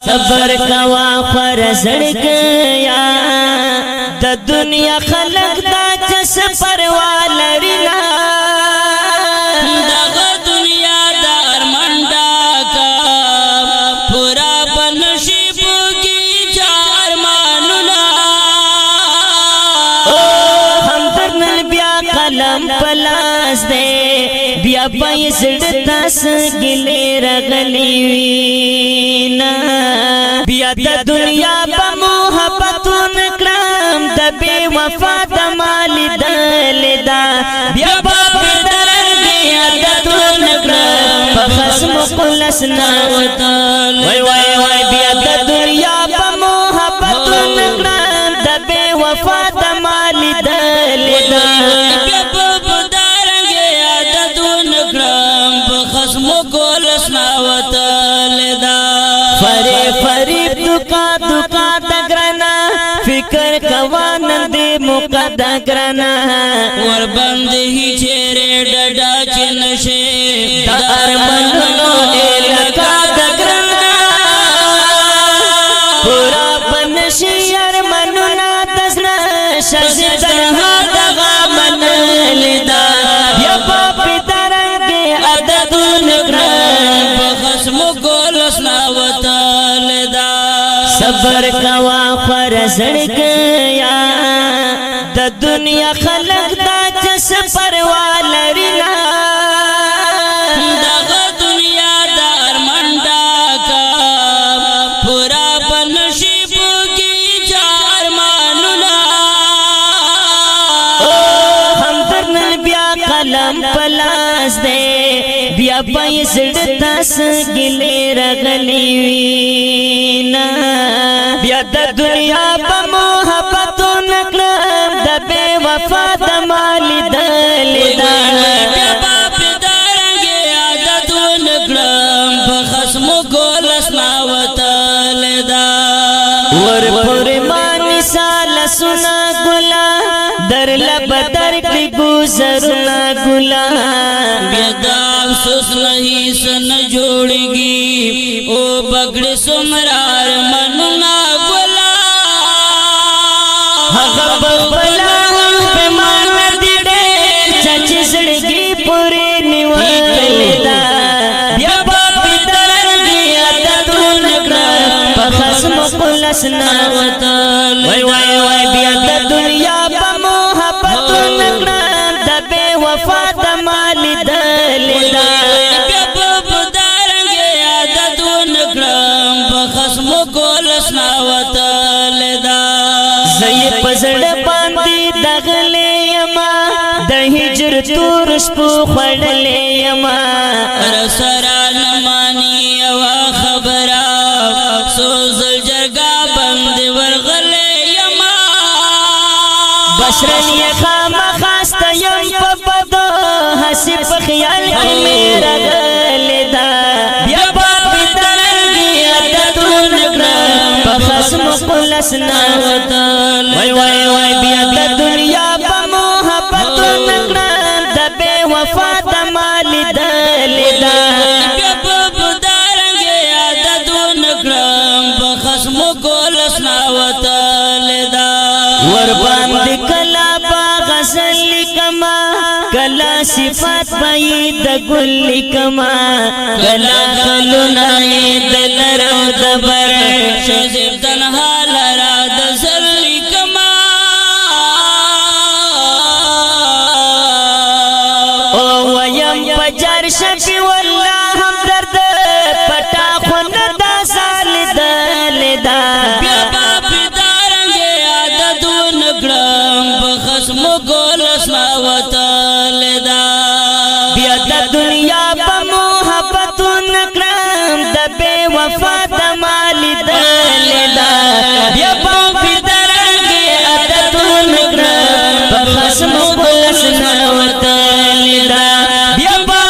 صبر کوا خور زړګیا د دنیا خلق دا جس پروا لرنا دغه دنیا د ارمان ډاکا پورا بنشیب کی چار مانونا هم درنل بیا قلم پلاس دے بیا پیسړ تاس ګلې رغلی وینا بیا د دنیا په محبت نکړم د بے وفا د مال دلدا بیا په درنګیا د نکړم په خصم خلصنا وای وای وای بیا د دنیا په محبت نکړم د بے وفا د مال دلدا دکا دکا دگرنا فکر کوانن دی موقع دگرنا ور بند ہی چیرے ڈڈا چنشے دا ارمنو الکا دگرنا پورا بنشی ارمنو نا دسنا شزی تنہا دغا من لدا یا پاپی درنگی عددون گرن بخصم گولسنا وطالدا صبر کوا خور زړګیا د دنیا خلق دا جس پروا لرنا دغه دنیا د ارمان ډاکا پورا بنشیب کی چار مانونا هم درنل بیا قلم پلاس دے بیا پیسړ تاس ګلې رغلی وینا بیا د دنیا په محبت نکړم د بے وفا د مال دلدا بیا باپ درنګي عادت نکړم په خصم ګولسنا وتلدا ور پر مانی سال سنا ګلا در لب در کی گزرنا ګلا بیا دا افسوس نہیں سن جوړږي او بغړ سمرار مننا ګلا هغه بلا په مان دې ډېر چچ سړګي پورې نیول دا بیا په درنګي عادت نکړه په خصم خلصنا وتل وای وای وای بیا د دنیا په محبت نکړه د بے وفا د مال دلدا بیا په درنګي عادت نکړم په خصم ګولسنا وتلدا زئی پزړ باندې دغلې یما د هجر تور شپو خړلې یما رسرا نمانی او خبره سوزل جرګا بند ورغلې یما بشرنی خام خاست یم په بدو حسب خیال کې میرا غلدا بیا په درنګي عادت نکړم په خصم خلصنا وای وای وای بیا د دنیا په محبت نکړم د بے وفا د مال دلدا بیا په درنګي عادت نکړم په خصم ګولسنا وتلدا ور باندې کلا با غزل کما کلا صفات پای د ګل کما کلا خلنا د لرو دبر شزب تنها لرا د زلی کما او ویم پجر شفی والله هم درد پټا خون د سال دلدا بیا باپ دارنګي عادت نکړم په خصم ګولسنا وتلدا بیا د دنیا په محبت نکړم د بے وفا د مال دلدا بیا په درنګي عادت نکړم په خصم خلصنا وتلدا بیا په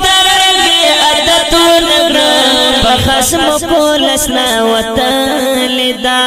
درنګي عادت نکړم په خصم خلصنا وتلدا